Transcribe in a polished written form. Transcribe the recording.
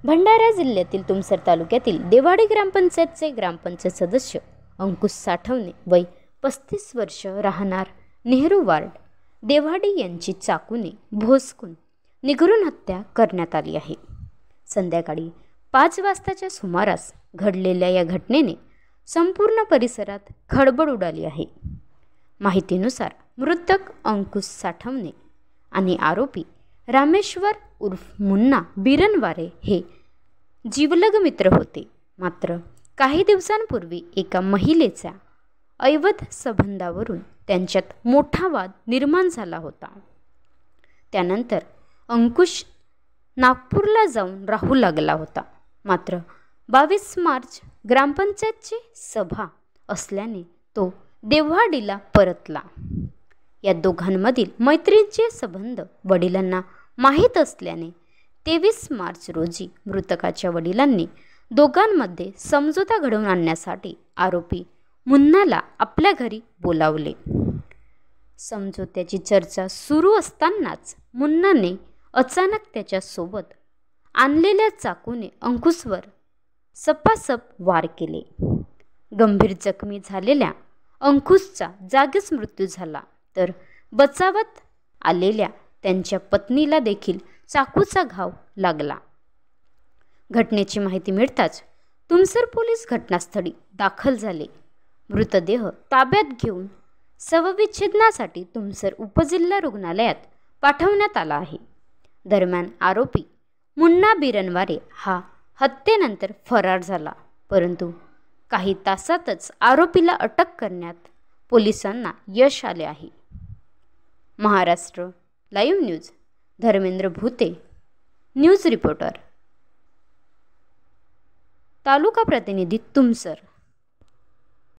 भंडारा जिल्ह्यातील तुमसर तालुक्यातील देवाडी ग्रामपंचायतचे ग्रामपंचायत सदस्य अंकुश साठवणे वय 35 वर्ष राहणार नेहरू वार्ड देवाडी यांची चाकूने भोसकून निगरून हत्या करण्यात आली आहे. संध्याकाळी 5 वाजताच्या सुमारास घडलेल्या या घटनेने संपूर्ण परिसरात खळबळ उडाली आहे. माहितीनुसार मृतक अंकुश साठवणे आणि आरोपी रामेश्वर उर्फ मुन्ना बिरनवारे हे जीवलग मित्र होते. मात्र काही दिवसांपूर्वी एका महिलेच्या अवैध संबंधावरून त्यांच्यात मोठा वाद निर्माण झाला होता. त्यानंतर अंकुश नागपूरला जाऊन राहू लागला होता. मात्र 22 मार्च ग्रामपंचायतची सभा असल्याने तो देववाडीला परतला. या दोघांमधील मैत्रीचे संबंध वडिलांना माहीत असल्याने 23 मार्च रोजी मृतकाच्या वडिलांनी दोघांमध्ये समझोता घडवून आणण्यासाठी आरोपी मुन्नाला आपल्या घरी बोलावले. समझोत्याची चर्चा सुरू असतानाच मुन्नाने अचानक त्याच्यासोबत आणलेल्या चाकूने अंकुशवर सपासप वार केले. गंभीर जखमी झालेल्या अंकुशचा जागीच मृत्यू झाला, तर बचावात आलेल्या त्यांच्या पत्नीला देखील चाकूचा घाव लागला. घटनेची माहिती मिळताच तुमसर पोलीस घटनास्थळी दाखल झाले. मृतदेह ताब्यात घेऊन शवविच्छेदनासाठी तुमसर उपजिल्हा रुग्णालयात पाठवण्यात आला आहे. दरम्यान आरोपी मुन्ना बिरनवारे हा हत्येनंतर फरार झाला, परंतु काही तासातच आरोपीला अटक करण्यात पोलिसांना यश आले आहे. महाराष्ट्र लाईव्ह न्यूज धर्मेंद्र भूते, न्यूज रिपोर्टर, तालुका प्रतिनिधी तुमसर.